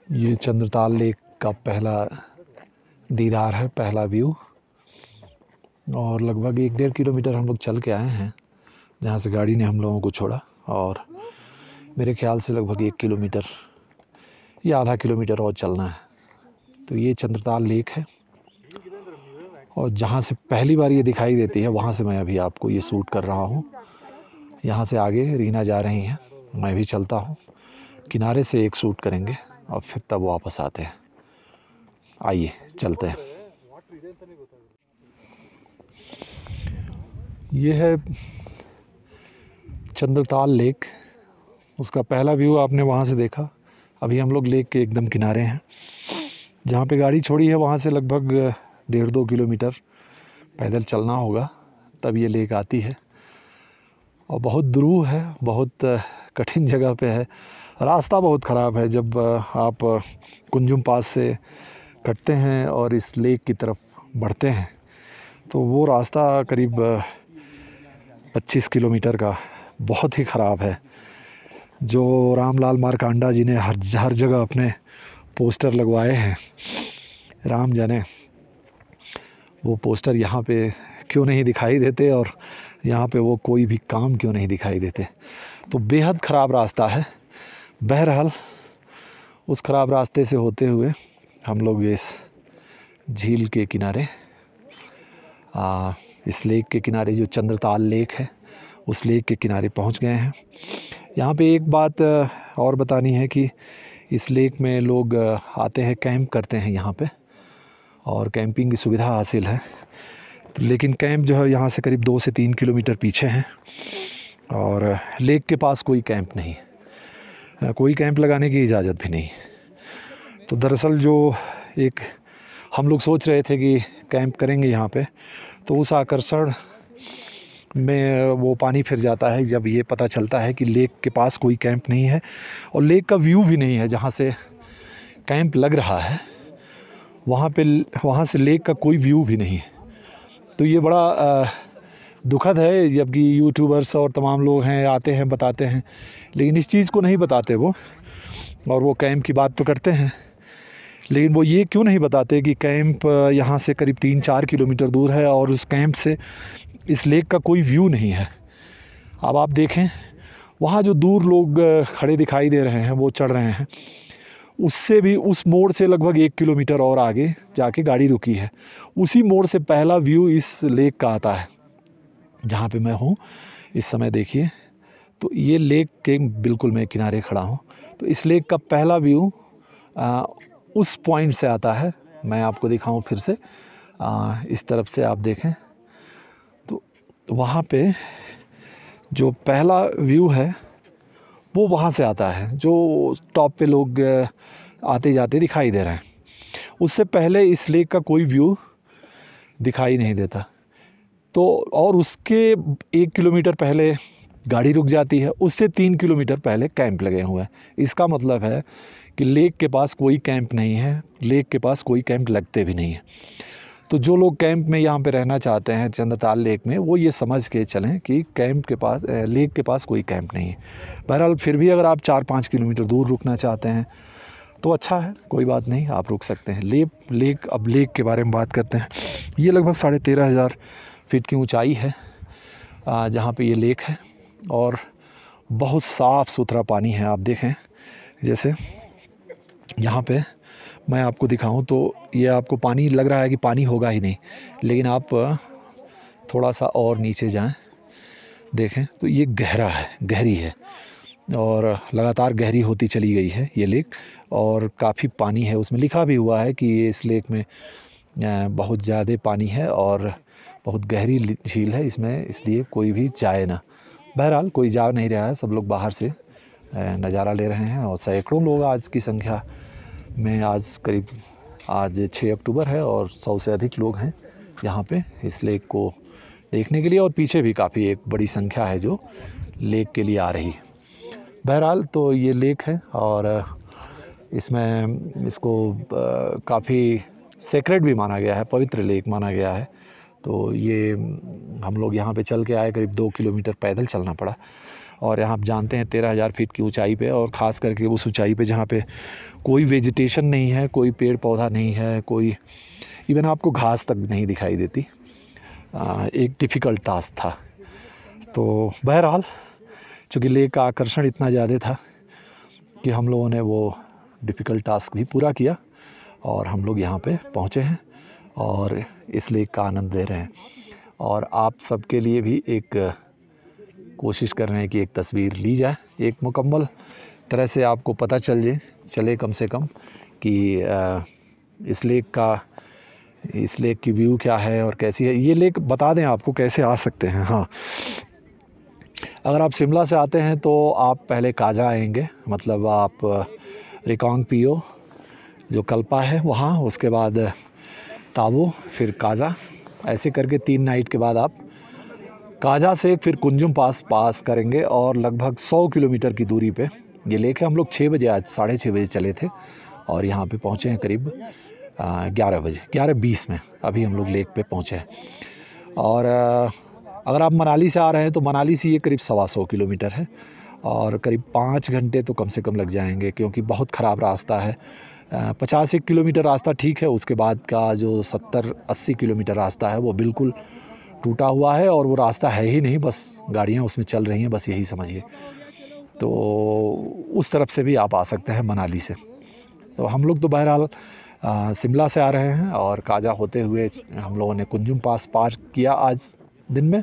ये चंद्रताल लेक का पहला दीदार है, पहला व्यू। और लगभग 1-1.5 किलोमीटर हम लोग चल के आए हैं जहाँ से गाड़ी ने हम लोगों को छोड़ा, और मेरे ख्याल से लगभग 1 किलोमीटर या आधा किलोमीटर और चलना है। तो ये चंद्रताल लेक है, और जहाँ से पहली बार ये दिखाई देती है वहाँ से मैं अभी आपको ये शूट कर रहा हूँ। यहाँ से आगे रीना जा रही हैं, मैं भी चलता हूँ, किनारे से एक शूट करेंगे और फिर तब वापस आते हैं। आइए चलते हैं। ये है चंद्रताल लेक, उसका पहला व्यू आपने वहाँ से देखा। अभी हम लोग लेक के एकदम किनारे हैं, जहाँ पे गाड़ी छोड़ी है वहाँ से लगभग 1.5-2 किलोमीटर पैदल चलना होगा, तब ये लेक आती है। और बहुत दुरूह है, बहुत कठिन जगह पे है, रास्ता बहुत ख़राब है। जब आप कुंजुम पास से कटते हैं और इस लेक की तरफ बढ़ते हैं तो वो रास्ता करीब 25 किलोमीटर का बहुत ही ख़राब है। जो रामलाल मारकांडा जी ने हर जगह अपने पोस्टर लगवाए हैं, राम जाने वो पोस्टर यहाँ पे क्यों नहीं दिखाई देते और यहाँ पे वो कोई भी काम क्यों नहीं दिखाई देते। तो बेहद ख़राब रास्ता है। बहरहाल उस ख़राब रास्ते से होते हुए हम लोग इस झील के किनारे, इस लेक के किनारे, जो चंद्रताल लेक है उस लेक के किनारे पहुंच गए हैं। यहाँ पे एक बात और बतानी है कि इस लेक में लोग आते हैं, कैंप करते हैं यहाँ पे, और कैंपिंग की सुविधा हासिल है। तो लेकिन कैंप जो है यहाँ से करीब 2 से 3 किलोमीटर पीछे हैं, और लेक के पास कोई कैंप नहीं, कोई कैंप लगाने की इजाज़त भी नहीं। तो दरअसल जो एक हम लोग सोच रहे थे कि कैंप करेंगे यहाँ पे, तो उस आकर्षण में वो पानी फिर जाता है जब ये पता चलता है कि लेक के पास कोई कैंप नहीं है और लेक का व्यू भी नहीं है। जहाँ से कैंप लग रहा है वहाँ से लेक का कोई व्यू भी नहीं है। तो ये बड़ा दुखद है, जबकि यूट्यूबर्स और तमाम लोग हैं, आते हैं, बताते हैं, लेकिन इस चीज़ को नहीं बताते वो। और वो कैंप की बात तो करते हैं, लेकिन वो ये क्यों नहीं बताते कि कैंप यहाँ से करीब 3-4 किलोमीटर दूर है और उस कैंप से इस लेक का कोई व्यू नहीं है। अब आप देखें, वहाँ जो दूर लोग खड़े दिखाई दे रहे हैं, वो चढ़ रहे हैं, उससे भी उस मोड़ से लगभग 1 किलोमीटर और आगे जाके गाड़ी रुकी है। उसी मोड़ से पहला व्यू इस लेक का आता है, जहाँ पे मैं हूँ इस समय। देखिए, तो ये लेक के बिल्कुल मैं किनारे खड़ा हूँ। तो इस लेक का पहला व्यू उस पॉइंट से आता है। मैं आपको दिखाऊं फिर से, इस तरफ से आप देखें तो वहाँ पे जो पहला व्यू है वो वहाँ से आता है, जो टॉप पे लोग आते जाते दिखाई दे रहे हैं। उससे पहले इस लेक का कोई व्यू दिखाई नहीं देता। तो और उसके 1 किलोमीटर पहले गाड़ी रुक जाती है, उससे 3 किलोमीटर पहले कैंप लगे हुए हैं। इसका मतलब है कि लेक के पास कोई कैंप नहीं है, लेक के पास कोई कैंप लगते भी नहीं है। तो जो लोग कैंप में यहाँ पे रहना चाहते हैं चंद्रताल लेक में, वो ये समझ के चलें कि कैंप के पास, लेक के पास कोई कैंप नहीं है। बहरहाल फिर भी अगर आप 4-5 किलोमीटर दूर रुकना चाहते हैं तो अच्छा है, कोई बात नहीं, आप रुक सकते हैं। अब लेक के बारे में बात करते हैं। ये लगभग 13,500 फीट की ऊंचाई है जहाँ पे ये लेक है, और बहुत साफ़ सुथरा पानी है। आप देखें, जैसे यहाँ पे मैं आपको दिखाऊं तो ये आपको पानी लग रहा है कि पानी होगा ही नहीं, लेकिन आप थोड़ा सा और नीचे जाएं, देखें तो ये गहरी है, और लगातार गहरी होती चली गई है ये लेक, और काफ़ी पानी है। उसमें लिखा भी हुआ है कि ये इस लेक में बहुत ज़्यादा पानी है और बहुत गहरी झील है इसमें, इसलिए कोई भी जाए ना। बहरहाल कोई जा नहीं रहा है, सब लोग बाहर से नज़ारा ले रहे हैं, और सैकड़ों लोग आज की संख्या में, आज 6 अक्टूबर है और 100 से अधिक लोग हैं यहाँ पे इस लेक को देखने के लिए, और पीछे भी काफ़ी एक बड़ी संख्या है जो लेक के लिए आ रही है। बहरहाल तो ये लेक है, और इसको काफ़ी सेक्रेड भी माना गया है, पवित्र लेक माना गया है। तो ये हम लोग यहाँ पे चल के आए, करीब 2 किलोमीटर पैदल चलना पड़ा। और यहाँ आप जानते हैं 13,000 फीट की ऊंचाई पे, और ख़ास करके उस ऊंचाई पे जहाँ पे कोई वेजिटेशन नहीं है, कोई पेड़ पौधा नहीं है, कोई इवन आपको घास तक नहीं दिखाई देती। एक डिफ़िकल्ट टास्क था। तो बहरहाल चूँकि लेक का आकर्षण इतना ज़्यादा था कि हम लोगों ने वो डिफ़िकल्ट टास्क भी पूरा किया और हम लोग यहाँ पे पहुँचे हैं और इस लेक का आनंद ले रहे हैं। और आप सबके लिए भी एक कोशिश कर रहे हैं कि एक तस्वीर ली जाए, एक मुकम्मल तरह से आपको पता चले कम से कम कि इस लेक की व्यू क्या है और कैसी है। ये लेक बता दें आपको कैसे आ सकते हैं। हाँ, अगर आप शिमला से आते हैं तो आप पहले काजा आएंगे, मतलब आप रिकांगपिओ जो कल्पा है वहाँ, उसके बाद ताबो, फिर काजा, ऐसे करके 3 नाइट के बाद आप काजा से फिर कुंजुम पास करेंगे और लगभग 100 किलोमीटर की दूरी पे ये लेक है। हम लोग 6 बजे, आज 6:30 बजे चले थे और यहाँ पे पहुँचे हैं करीब 11 बजे, 11:20 में अभी हम लोग लेक पे पहुँचे हैं। और अगर आप मनाली से आ रहे हैं तो मनाली से ये करीब 125 किलोमीटर है और करीब 5 घंटे तो कम से कम लग जाएंगे, क्योंकि बहुत ख़राब रास्ता है। 50 किलोमीटर रास्ता ठीक है, उसके बाद का जो 70-80 किलोमीटर रास्ता है वो बिल्कुल टूटा हुआ है और वो रास्ता है ही नहीं, बस गाड़ियाँ उसमें चल रही हैं, बस यही समझिए। तो उस तरफ से भी आप आ सकते हैं मनाली से। तो हम लोग तो बहरहाल शिमला से आ रहे हैं और काजा होते हुए हम लोगों ने कुंजुम पास पार किया आज दिन में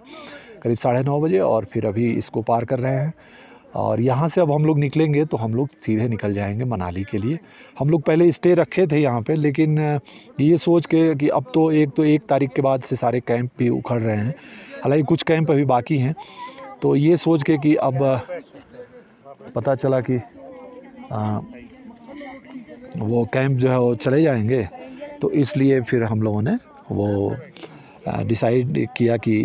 करीब 9:30 बजे, और फिर अभी इसको पार कर रहे हैं। और यहाँ से अब हम लोग निकलेंगे तो हम लोग सीधे निकल जाएंगे मनाली के लिए। हम लोग पहले स्टे रखे थे यहाँ पे, लेकिन ये सोच के कि अब तो 1 तारीख के बाद से सारे कैंप भी उखड़ रहे हैं, हालांकि कुछ कैंप अभी बाकी हैं, तो ये सोच के कि अब पता चला कि वो कैंप जो है वो चले जाएंगे, तो इसलिए फिर हम लोगों ने वो डिसाइड किया कि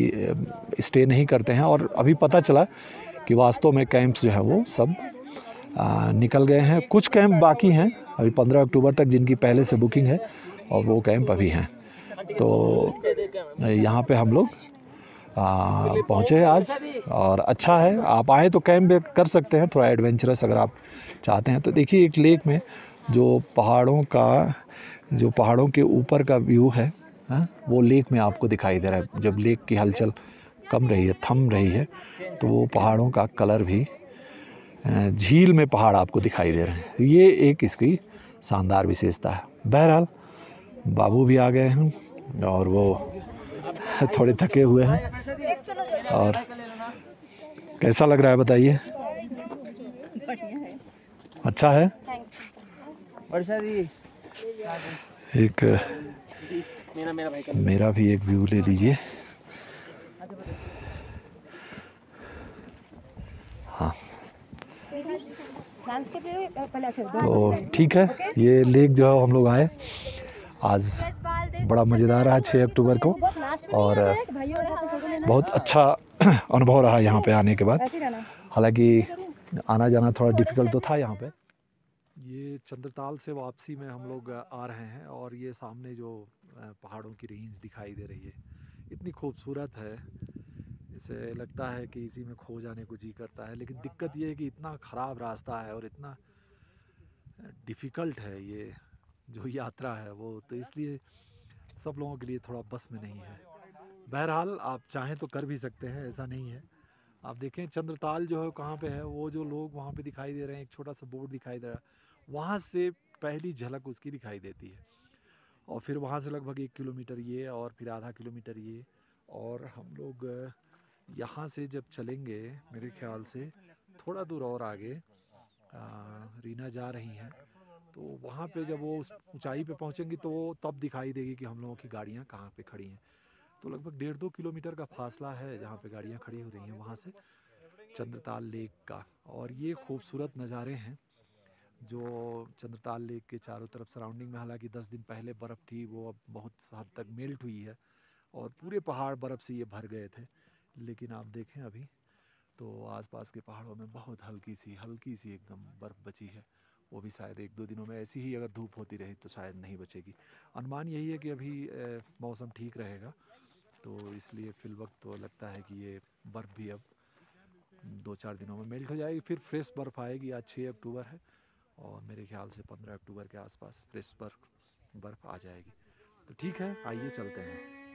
स्टे नहीं करते हैं। और अभी पता चला कि वास्तव में कैंप्स जो है वो सब निकल गए हैं। कुछ कैंप बाकी हैं अभी 15 अक्टूबर तक जिनकी पहले से बुकिंग है, और वो कैंप अभी हैं। तो यहाँ पे हम लोग पहुँचे हैं आज, और अच्छा है, आप आएँ तो कैंप कर सकते हैं, थोड़ा एडवेंचरस अगर आप चाहते हैं तो। देखिए एक लेक में जो पहाड़ों के ऊपर का व्यू है, वो लेक में आपको दिखाई दे रहा है। जब लेक की हलचल थम रही है तो वो पहाड़ों का कलर भी झील में पहाड़ आपको दिखाई दे रहे हैं। ये एक इसकी शानदार विशेषता है। बहरहाल बाबू भी आ गए हैं और वो थोड़े थके हुए हैं। और कैसा लग रहा है बताइए? अच्छा है। एक मेरा भी एक व्यू ले लीजिए। हाँ, तो ठीक है, ये लेक जो है हम लोग आए आज, बड़ा मज़ेदार रहा 6 अक्टूबर को, और बहुत अच्छा अनुभव रहा यहाँ पे आने के बाद। हालांकि आना जाना थोड़ा डिफ़िकल्ट तो था यहाँ पे। ये चंद्रताल से वापसी में हम लोग आ रहे हैं और ये सामने जो पहाड़ों की रेंज दिखाई दे रही है इतनी खूबसूरत है, इसे लगता है कि इसी में खो जाने को जी करता है। लेकिन दिक्कत ये है कि इतना ख़राब रास्ता है और इतना डिफ़िकल्ट है ये जो यात्रा है वो, तो इसलिए सब लोगों के लिए थोड़ा बस में नहीं है। बहरहाल आप चाहें तो कर भी सकते हैं, ऐसा नहीं है। आप देखें चंद्रताल जो है कहाँ पे है, वो जो लोग वहाँ पे दिखाई दे रहे हैं, एक छोटा सा बोर्ड दिखाई दे रहा है, वहाँ से पहली झलक उसकी दिखाई देती है। और फिर वहाँ से लगभग 1 किलोमीटर ये, और फिर आधा किलोमीटर ये, और हम लोग यहाँ से जब चलेंगे मेरे ख्याल से थोड़ा दूर और आगे रीना जा रही हैं, तो वहाँ पे जब वो उस ऊंचाई पे पहुँचेंगी तो वो तब दिखाई देगी कि हम लोगों की गाड़ियाँ कहाँ पे खड़ी हैं। तो लगभग 1.5-2 किलोमीटर का फासला है जहाँ पे गाड़ियाँ खड़ी हो रही हैं वहाँ से चंद्रताल लेक का। और ये खूबसूरत नज़ारे हैं जो चंद्रताल लेक के चारों तरफ सराउंडिंग में, हालांकि 10 दिन पहले बर्फ़ थी वो अब बहुत हद तक मेल्ट हुई है और पूरे पहाड़ बर्फ़ से ये भर गए थे। लेकिन आप देखें अभी तो आसपास के पहाड़ों में बहुत हल्की सी एकदम बर्फ़ बची है। वो भी शायद 1-2 दिनों में ऐसी ही अगर धूप होती रही तो शायद नहीं बचेगी। अनुमान यही है कि अभी मौसम ठीक रहेगा, तो इसलिए फ़िलवक्त तो लगता है कि ये बर्फ़ भी अब 2-4 दिनों में मेल्ट हो जाएगी, फिर फ्रेश बर्फ़ आएगी। आज 6 अक्टूबर है और मेरे ख्याल से 15 अक्टूबर के आसपास फ्रेश बर्फ़ आ जाएगी। तो ठीक है, आइए चलते हैं।